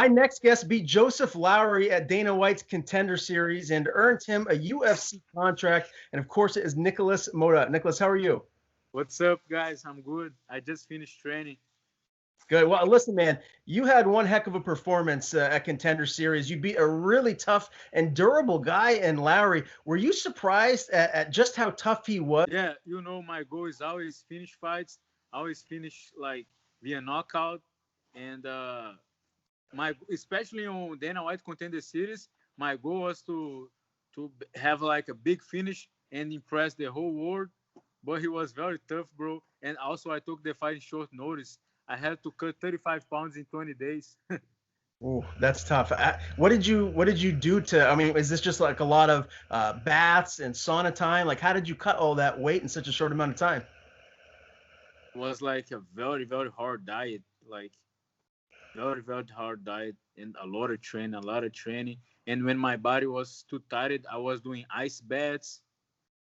next guest beat Joseph Lowry at Dana White's Contender Series and earned him a UFC contract. And of course, it is Nikolas Motta. Nikolas, how are you? What's up, guys? I'm good. I just finished training. Good. Well, listen, man, you had one heck of a performance at Contender Series. You beat a really tough and durable guy in Lowry. Were you surprised at just how tough he was? Yeah, my goal is always finish fights, always finish like via knockout, and my especially on Dana White Contender Series, my goal was to have like a big finish and impress the whole world. But he was very tough, bro. And also, I took the fight in short notice. I had to cut 35 pounds in 20 days. Oh, that's tough. What did you do to? I mean, is this just like a lot of baths and sauna time? Like, how did you cut all that weight in such a short amount of time? Was like a very, very hard diet. Like very, very hard diet and a lot of training, a lot of training. And when my body was too tired, I was doing ice baths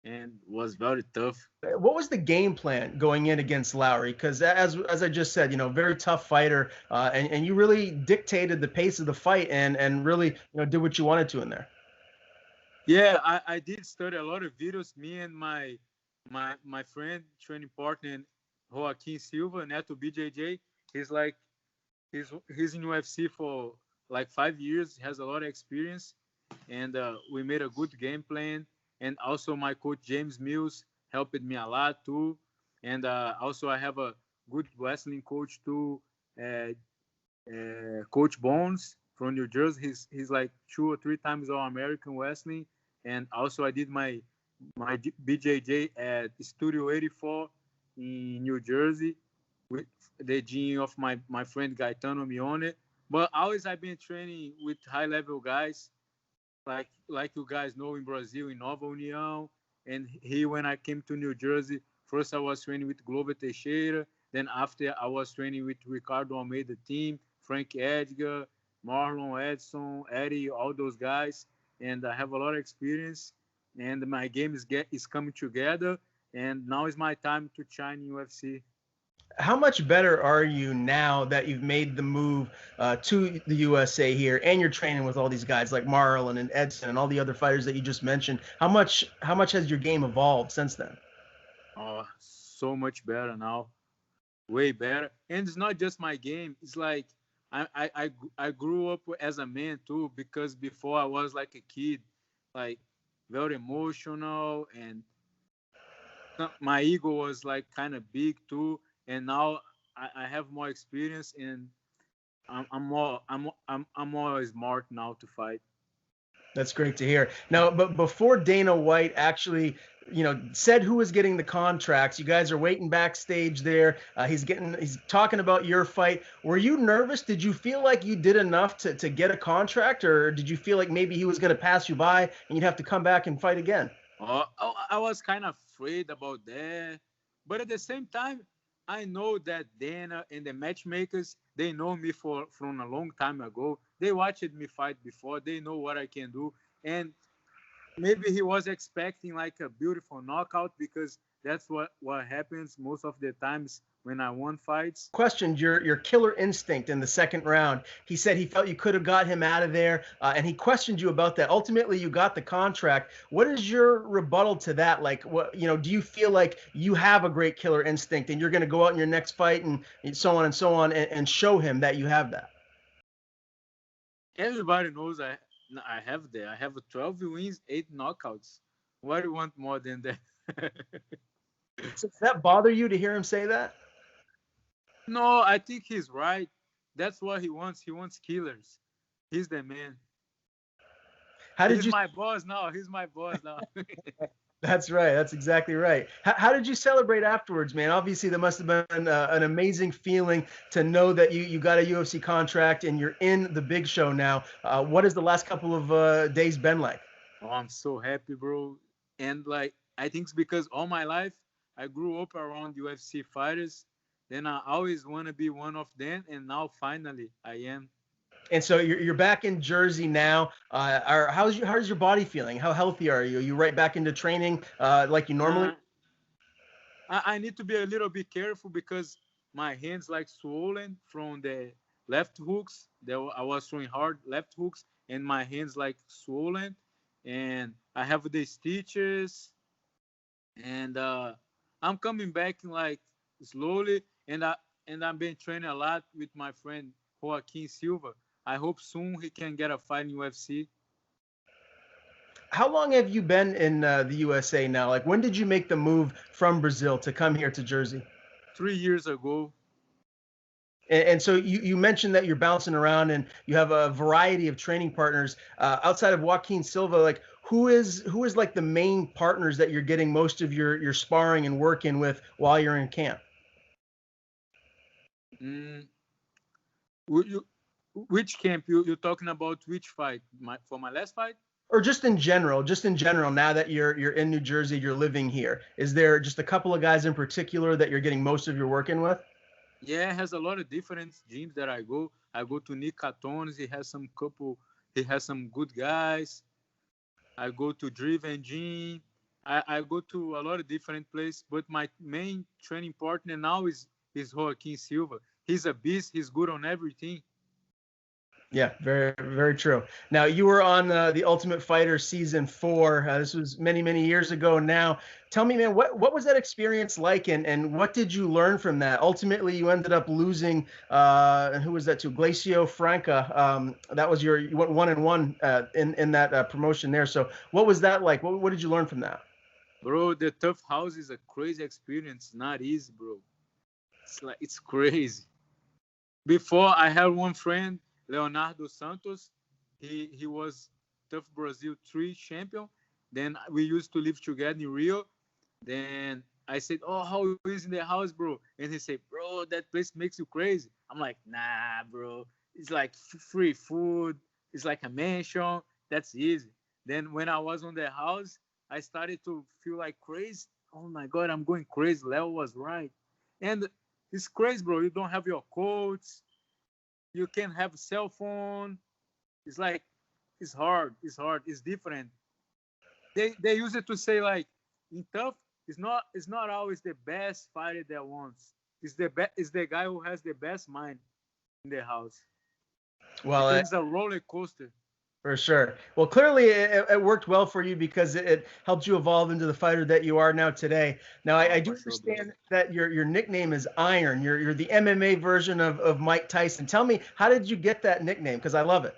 and was very tough. What was the game plan going in against Lowry? Because as I just said, very tough fighter, and you really dictated the pace of the fight and really did what you wanted to in there. Yeah, I did study a lot of videos. Me and my friend, training partner, Joaquin Silva, Neto BJJ. He's like he's in UFC for like 5 years. He has a lot of experience, and we made a good game plan. And also my coach James Mills helped me a lot too. And also I have a good wrestling coach too, uh, Coach Bones from New Jersey. He's like 2 or 3 times All American wrestling. And also I did my BJJ at Studio 84 in New Jersey with the gym of my friend Gaetano Mione. But always I've been training with high level guys like you guys know in Brazil in Nova União. And here when I came to New Jersey, first I was training with Glover Teixeira. Then after I was training with Ricardo Almeida team, Frank Edgar, Marlon Edson, Eddie, all those guys. And I have a lot of experience. And my game is coming together. And now is my time to shine in UFC. How much better are you now that you've made the move to the USA here, and you're training with all these guys like Marlon and Edson and all the other fighters that you just mentioned? How much has your game evolved since then? Oh, so much better now. Way better. And it's not just my game. It's like I grew up as a man too, because before I was like a kid, like very emotional, and my ego was like kind of big too. And now I have more experience, and I'm more smart now to fight. That's great to hear. Now, but before Dana White actually, said who was getting the contracts, you guys are waiting backstage there. He's talking about your fight. Were you nervous? Did you feel like you did enough to get a contract, or did you feel like maybe he was going to pass you by and you'd have to come back and fight again? I was kind of afraid about that, but at the same time, I know that Dana and the matchmakers, they know me from a long time ago. They watched me fight before. They know what I can do, and maybe he was expecting like a beautiful knockout, because that's what happens most of the times when I won fights. Questioned your killer instinct in the second round. He said he felt you could have got him out of there, and he questioned you about that. Ultimately, you got the contract. What is your rebuttal to that? Like, what do you feel like you have a great killer instinct, and you're going to go out in your next fight and so on and so on, and show him that you have that? Everybody knows I have that. I have 12 wins, 8 knockouts. What do you want more than that? So does that bother you to hear him say that? No, I think he's right. That's what he wants. He wants killers. He's the man. How did He's you? my boss now. He's my boss now. That's right. That's exactly right. How did you celebrate afterwards, man? Obviously, there must have been an amazing feeling to know that you got a UFC contract and you're in the big show now. What has the last couple of days been like? Oh, I'm so happy, bro. And like, I think it's because all my life I grew up around UFC fighters. Then I always want to be one of them, and now finally I am. And so you're back in Jersey now. How's your body feeling? How healthy are you? Are you right back into training like you normally? Uh, I need to be a little bit careful because my hands like swollen from the left hooks. I was throwing hard left hooks, and my hands like swollen, and I have the stitches, and I'm coming back like slowly, and I've been training a lot with my friend Joaquin Silva. I hope soon he can get a fight in UFC. How long have you been in the USA now? Like, when did you make the move from Brazil to come here to Jersey? 3 years ago. And so you mentioned that you're bouncing around and you have a variety of training partners outside of Joaquin Silva. Like, who is like the main partners that you're getting most of your sparring and working with while you're in camp? Mm, which camp you talking about? Which fight? For my last fight? Or just in general, now that you're in New Jersey, you're living here. Is there just a couple of guys in particular that you're getting most of your work in with? Yeah, it has a lot of different gyms that I go. I go to Nick Catone's. He has some couple. He has some good guys. I go to Driven Gym. I go to a lot of different places. But my main training partner now is Joaquin Silva. He's a beast. He's good on everything. Yeah, very, very true. Now, you were on the Ultimate Fighter season 4. This was many, many years ago now. Tell me, man, what was that experience like, and what did you learn from that? Ultimately, you ended up losing, and who was that to? Glacio Franca. That was you went 1-1 in that promotion there. So, what was that like? What did you learn from that? Bro, the tough house is a crazy experience. Not easy, bro. It's crazy. Before I had one friend, Leonardo Santos. He was Tough Brazil 3 champion. Then we used to live together in Rio. Then I said, "Oh, how is in the house, bro?" And he said, "Bro, that place makes you crazy." I'm like, "Nah, bro. It's like free food. It's like a mansion. That's easy." Then when I was on the house, I started to feel like crazy. Oh my God, I'm going crazy. Leo was right. And it's crazy, bro. You don't have your coats. You can have a cell phone. It's like it's hard. It's hard. It's different. They use it to say like in tough. It's not always the best fighter that wants. It's the guy who has the best mind in the house Well, because it's a roller coaster. for sure. Well, clearly it worked well for you because it helped you evolve into the fighter that you are now today. Now, Oh, I do for sure, bro. understand that your nickname is Iron. You're the MMA version of Mike Tyson. Tell me, how did you get that nickname? Because I love it.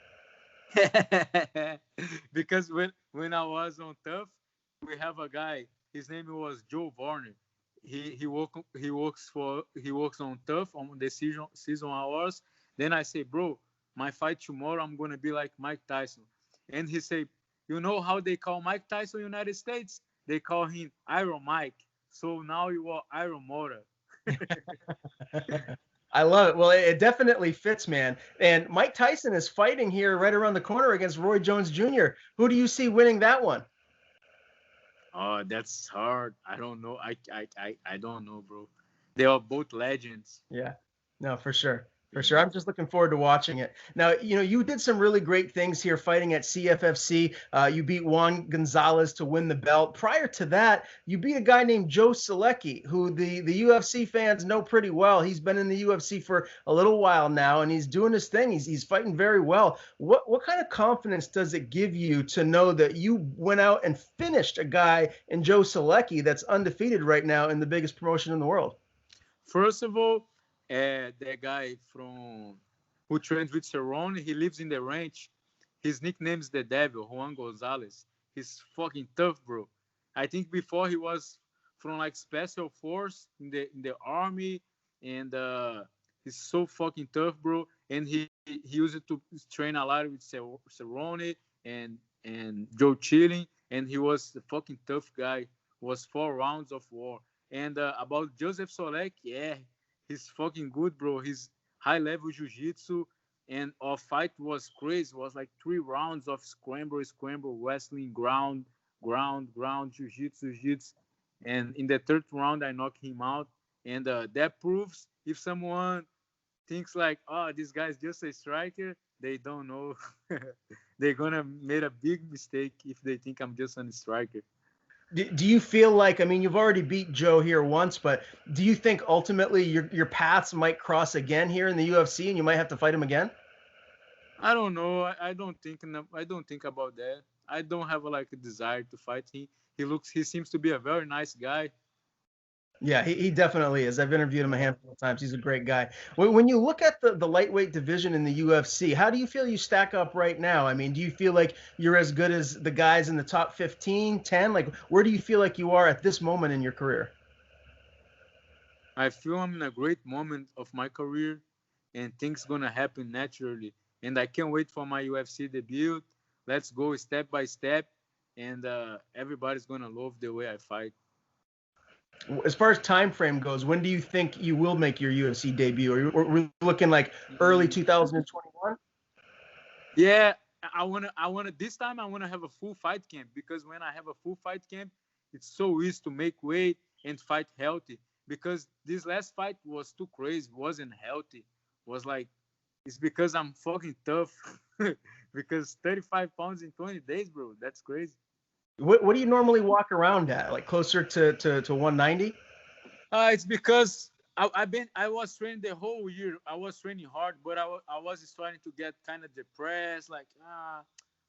Because when I was on tough, we have a guy. His name was Joe Varner. He works on tough on the season hours. Then I say, bro, my fight tomorrow, I'm gonna be like Mike Tyson. And he say, you know how they call Mike Tyson in the United States? They call him Iron Mike. So now you are Iron Motta. I love it. Well, it definitely fits, man. And Mike Tyson is fighting here right around the corner against Roy Jones Jr. Who do you see winning that one? Oh, that's hard. I don't know. I don't know, bro. They are both legends. Yeah, no, for sure. For sure. Yeah. I'm just looking forward to watching it. Now, you did some really great things here fighting at CFFC. You beat Juan Gonzalez to win the belt. Prior to that, you beat a guy named Joe Selecki, who the UFC fans know pretty well. He's been in the UFC for a little while now, and he's doing his thing. He's fighting very well. What kind of confidence does it give you to know that you went out and finished a guy in Joe Selecki that's undefeated right now in the biggest promotion in the world? First of all, the guy from who trains with Cerrone, he lives in the ranch. His nickname is the Devil, Juan Gonzalez. He's fucking tough, bro. I think before he was from like special force in the army, and he's so fucking tough, bro. And he used to train a lot with Cerrone and Joe Chilling, and he was a fucking tough guy. Was 4 rounds of war. And about Joseph Solek, yeah, he's fucking good, bro. He's high level jiu-jitsu, and our fight was crazy. It was like 3 rounds of scramble, wrestling, ground, jiu-jitsu. And in the third round, I knocked him out. And that proves if someone thinks like, oh, this guy's just a striker, they don't know. They're gonna make a big mistake if they think I'm just a striker. Do you feel like, I mean, you've already beat Joe here once, but do you think ultimately your paths might cross again here in the UFC and you might have to fight him again? I don't know. I don't think about that. I don't have like a desire to fight him. He seems to be a very nice guy. Yeah, he definitely is. I've interviewed him a handful of times. He's a great guy. When you look at the lightweight division in the UFC, how do you feel you stack up right now? I mean, do you feel like you're as good as the guys in the top 15, 10? Like, where do you feel like you are at this moment in your career? I feel I'm in a great moment of my career, and things gonna happen naturally. And I can't wait for my UFC debut. Let's go step by step, and everybody's gonna love the way I fight. As far as time frame goes, when do you think you will make your UFC debut? Are we looking like early Mm, 2021? Yeah, I wanna. This time I wanna have a full fight camp because when I have a full fight camp, it's so easy to make weight and fight healthy. Because this last fight was too crazy, wasn't healthy. Was like it's because I'm fucking tough. Because 35 pounds in 20 days, bro, that's crazy. What do you normally walk around at? Like closer to 190? It's because I was training the whole year. I was training hard, but I was starting to get kind of depressed. Like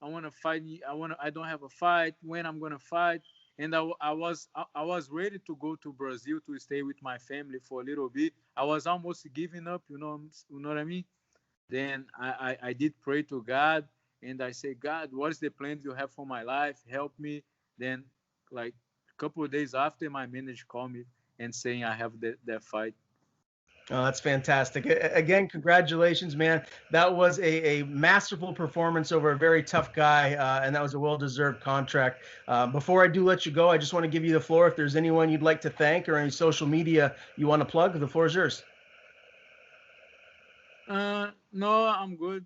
I want to fight. I don't have a fight. When I'm gonna fight? And I was ready to go to Brazil to stay with my family for a little bit. I was almost giving up. You know what I mean? Then I did pray to God, and I say, God, what is the plan you have for my life? Help me. Then, like a couple of days after, my manager called me and saying I have that fight. Oh, that's fantastic. Again, congratulations, man. That was a masterful performance over a very tough guy, and that was a well-deserved contract. Before I do let you go, I just want to give you the floor. If there's anyone you'd like to thank or any social media you want to plug, the floor is yours. No, I'm good.